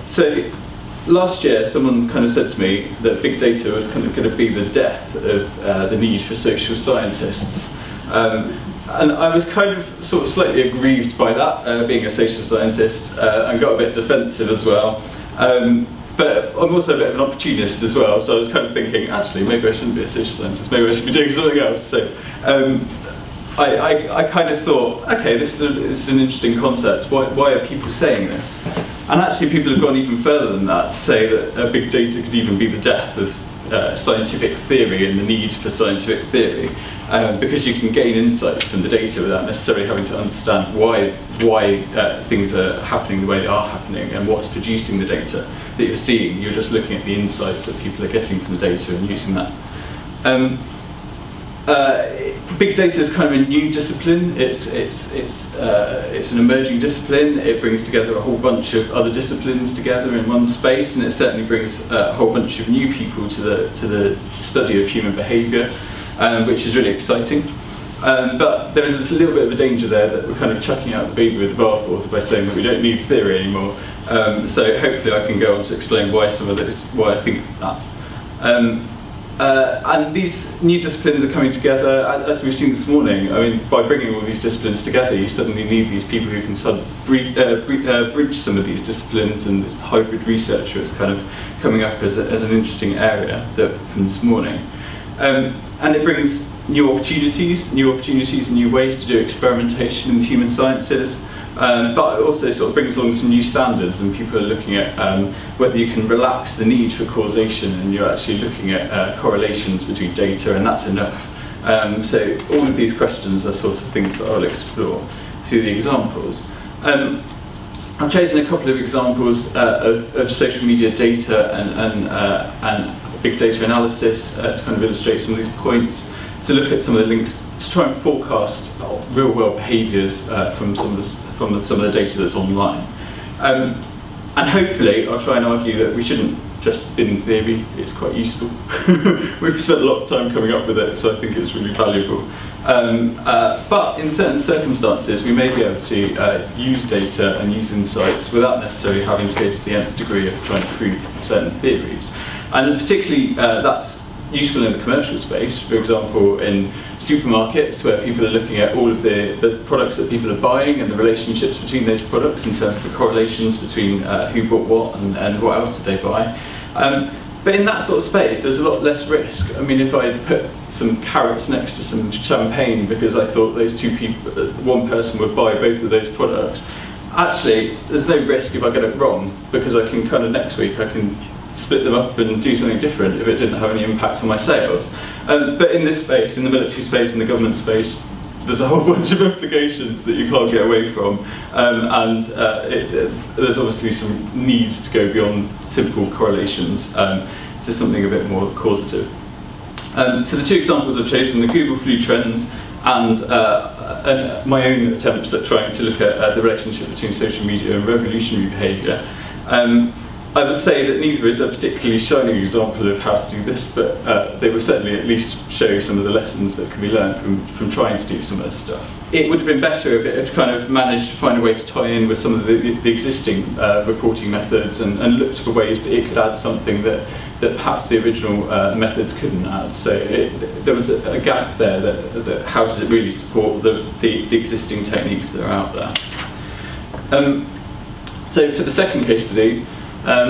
So last year, someone kind of said to me that big data was kind of going to be the death of the need for social scientists. And I was kind of sort of slightly aggrieved by that, being a social scientist, and got a bit defensive as well. But I'm also a bit of an opportunist as well, so I was kind of thinking, actually, maybe I shouldn't be a social scientist, maybe I should be doing something else. So I kind of thought, okay, this is an interesting concept. Why are people saying this? And actually, people have gone even further than that to say that big data could even be the death of scientific theory and the need for scientific theory, because you can gain insights from the data without necessarily having to understand why things are happening the way they are happening and what's producing the data that you're seeing. You're just looking at the insights that people are getting from the data and using that. Big data is kind of a new discipline. It's an emerging discipline. It brings together a whole bunch of other disciplines together in one space, and it certainly brings a whole bunch of new people to the study of human behaviour, which is really exciting. But there is a little bit of a danger there that we're kind of chucking out the baby with the bathwater by saying that we don't need theory anymore. So hopefully I can go on to explain why I think that. And these new disciplines are coming together, as we've seen this morning. I mean, by bringing all these disciplines together, you suddenly need these people who can sort of bridge some of these disciplines, and this hybrid researcher is kind of coming up as an interesting area from this morning. And it brings new opportunities, new ways to do experimentation in the human sciences. But it also sort of brings along some new standards, and people are looking at whether you can relax the need for causation, and you're actually looking at correlations between data, and that's enough. So all of these questions are sorts of things that I'll explore through the examples. I've chosen a couple of examples of social media data and big data analysis to kind of illustrate some of these points, to look at some of the links, to try and forecast real-world behaviours from some of the data that's online. And hopefully I'll try and argue that we shouldn't just in theory, it's quite useful. We've spent a lot of time coming up with it, so I think it's really valuable. But in certain circumstances, we may be able to use data and use insights without necessarily having to go to the nth degree of trying to prove certain theories. And particularly that's useful in the commercial space, for example in supermarkets, where people are looking at all of the products that people are buying and the relationships between those products in terms of the correlations between who bought what and what else did they buy. But in that sort of space, there's a lot less risk. I mean, if I put some carrots next to some champagne because I thought those two people, one person would buy both of those products, actually, there's no risk if I get it wrong, because I can kind of next week I can split them up and do something different if it didn't have any impact on my sales. But in this space, in the military space, in the government space, there's a whole bunch of implications that you can't get away from, and there's obviously some needs to go beyond simple correlations to something a bit more causative. So the two examples I've chosen, the Google flu trends and my own attempts at trying to look at the relationship between social media and revolutionary behaviour. I would say that neither is a particularly shining example of how to do this, but they will certainly at least show some of the lessons that can be learned from trying to do some of this stuff. It would have been better if it had kind of managed to find a way to tie in with some of the existing reporting methods and looked for ways that it could add something that perhaps the original methods couldn't add. So there was a gap there that how does it really support the existing techniques that are out there. So for the second case study,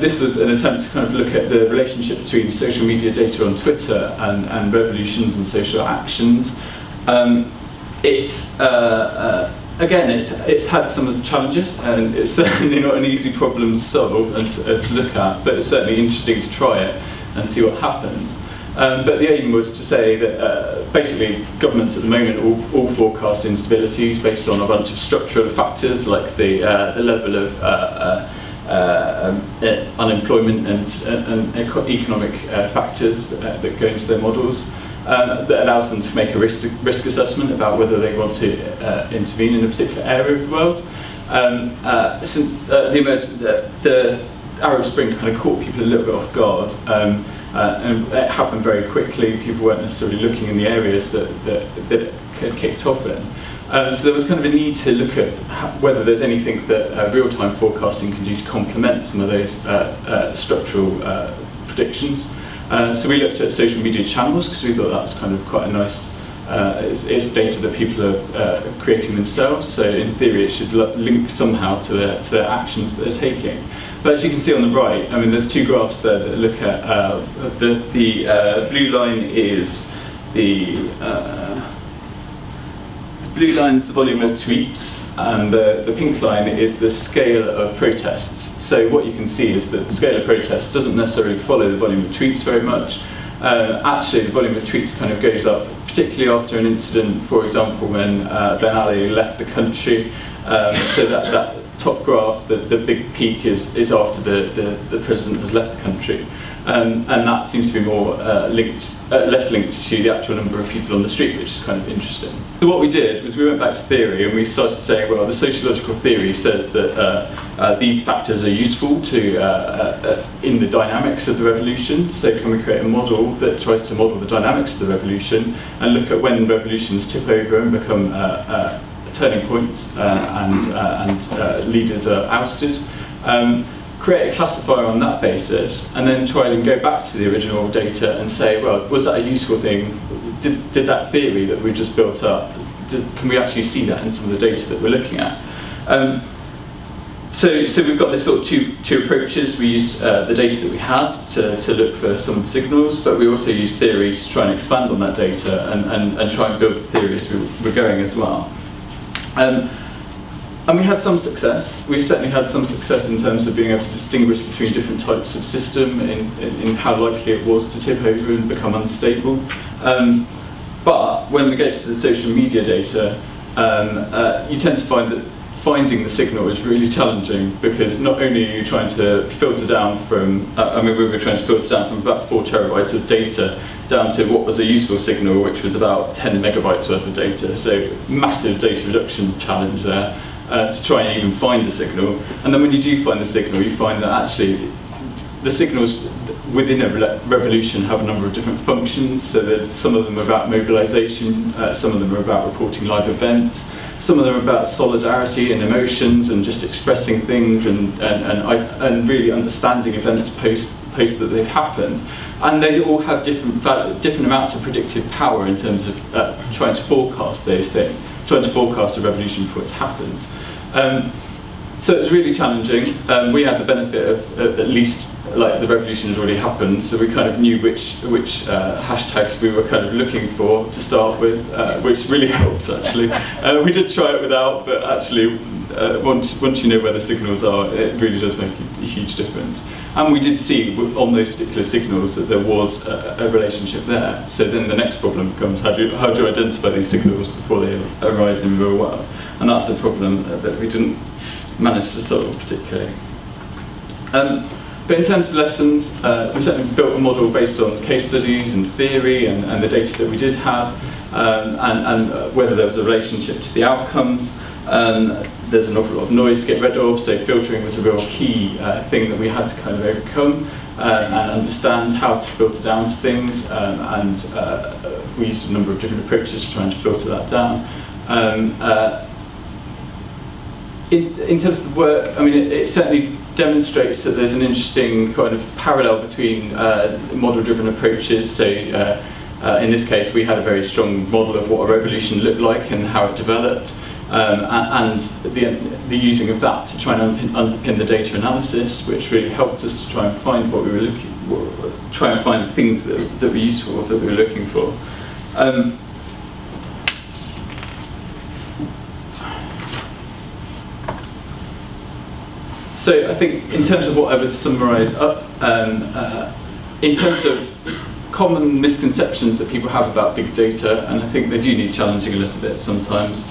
this was an attempt to kind of look at the relationship between social media data on Twitter and revolutions and social actions. Again, it's had some challenges, and it's certainly not an easy problem to solve and to look at, but it's certainly interesting to try it and see what happens. But the aim was to say that basically governments at the moment all forecast instabilities based on a bunch of structural factors like the level of unemployment and economic factors that go into their models that allows them to make a risk assessment about whether they want to intervene in a particular area of the world. Since the Arab Spring kind of caught people a little bit off guard, and it happened very quickly. People weren't necessarily looking in the areas that it kicked off in. So there was kind of a need to look at whether there's anything that real-time forecasting can do to complement some of those structural predictions. So we looked at social media channels because we thought that was kind of quite a nice, it's data that people are creating themselves, so in theory it should link somehow to their actions that they're taking. But as you can see on the right, I mean, there's two graphs there that look at, the blue line is the blue line is the volume of tweets, and the pink line is the scale of protests. So what you can see is that the scale of protests doesn't necessarily follow the volume of tweets very much. Actually, the volume of tweets kind of goes up, particularly after an incident, for example, when Ben Ali left the country. So that top graph, the big peak is after the president has left the country. And that seems to be more less linked to the actual number of people on the street, which is kind of interesting. So what we did was we went back to theory and we started saying, well, the sociological theory says that these factors are useful to in the dynamics of the revolution. So can we create a model that tries to model the dynamics of the revolution and look at when revolutions tip over and become turning points and leaders are ousted. Create a classifier on that basis, and then try and go back to the original data and say, well, was that a useful thing? Did that theory that we just built up, can we actually see that in some of the data that we're looking at? So we've got this sort of two approaches. We used the data that we had to look for some signals, but we also used theory to try and expand on that data and try and build the theory as we were going as well. And we had some success. We certainly had some success in terms of being able to distinguish between different types of system in how likely it was to tip over and become unstable. But when we get to the social media data, you tend to find that finding the signal is really challenging, because not only are you trying to filter down from, we were trying to filter down from about 4 terabytes of data down to what was a useful signal, which was about 10 megabytes worth of data. So massive data reduction challenge there. To try and even find a signal. And then when you do find the signal, you find that actually the signals within a revolution have a number of different functions. So that some of them are about mobilization, some of them are about reporting live events, some of them are about solidarity and emotions and just expressing things and really understanding events post that they've happened. And they all have different amounts of predictive power in terms of trying to forecast those things, trying to forecast a revolution before it's happened. So it was really challenging. We had the benefit of at least, like, the revolution has already happened, so we kind of knew which hashtags we were kind of looking for to start with, which really helps actually. We did try it without, but actually once you know where the signals are, it really does make a huge difference. And we did see on those particular signals that there was a relationship there. So then the next problem becomes how do you identify these signals before they arise in real world? And that's a problem that we didn't manage to solve particularly. But in terms of lessons, we certainly built a model based on case studies and theory and the data that we did have, and whether there was a relationship to the outcomes. There's an awful lot of noise to get rid of, so filtering was a real key thing that we had to kind of overcome and understand how to filter down to things, and we used a number of different approaches to trying to filter that down. In terms of the work, I mean, it certainly demonstrates that there's an interesting kind of parallel between model-driven approaches. So in this case, we had a very strong model of what a revolution looked like and how it developed. And the using of that to try and underpin the data analysis, which really helped us to try and find what we were try and find things that were useful, that we were looking for. So I think in terms of what I would summarise up, in terms of common misconceptions that people have about big data, and I think they do need challenging a little bit sometimes.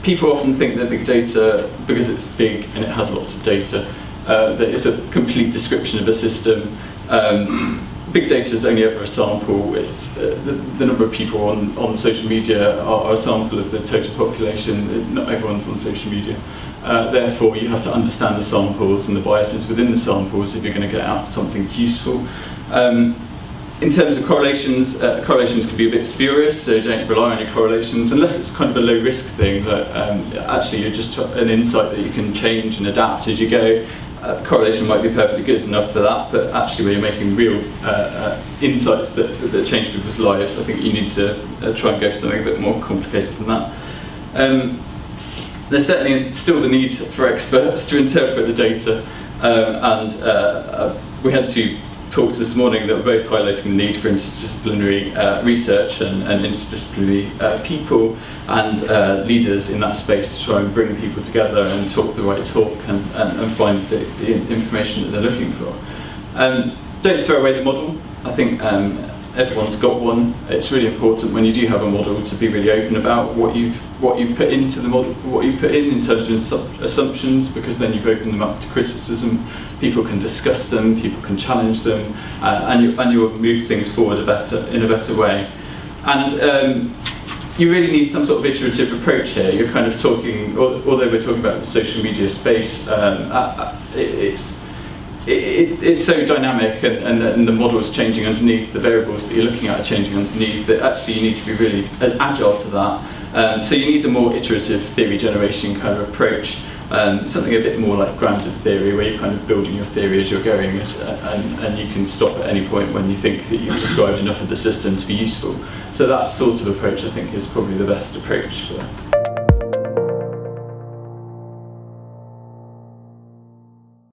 People often think that big data, because it's big and it has lots of data, that it's a complete description of a system. Big data is only ever a sample. It's the number of people on social media are a sample of the total population. Not everyone's on social media. Therefore, you have to understand the samples and the biases within the samples if you're going to get out something useful. In terms of correlations, correlations can be a bit spurious, so don't rely on your correlations, unless it's kind of a low risk thing that actually you're just an insight that you can change and adapt as you go. Correlation might be perfectly good enough for that, but actually when you're making real insights that change people's lives, I think you need to try and go for something a bit more complicated than that. There's certainly still the need for experts to interpret the data, and we had 2 talks this morning that were both highlighting the need for interdisciplinary research and interdisciplinary people and leaders in that space to try and bring people together and talk the right talk and find the information that they're looking for. Don't throw away the model. I think everyone's got one. It's really important when you do have a model to be really open about what you've put into the model, what you put in terms of assumptions, because then you've opened them up to criticism. People can discuss them, people can challenge them, and you'll move things forward in a better way. And you really need some sort of iterative approach here. You're kind of talking, although we're talking about the social media space, it's so dynamic, and the model's changing underneath, the variables that you're looking at are changing underneath, that actually you need to be really agile to that. So you need a more iterative theory generation kind of approach, something a bit more like grounded theory, where you're kind of building your theory as you're going, and you can stop at any point when you think that you've described enough of the system to be useful. So that sort of approach, I think, is probably the best approach for that.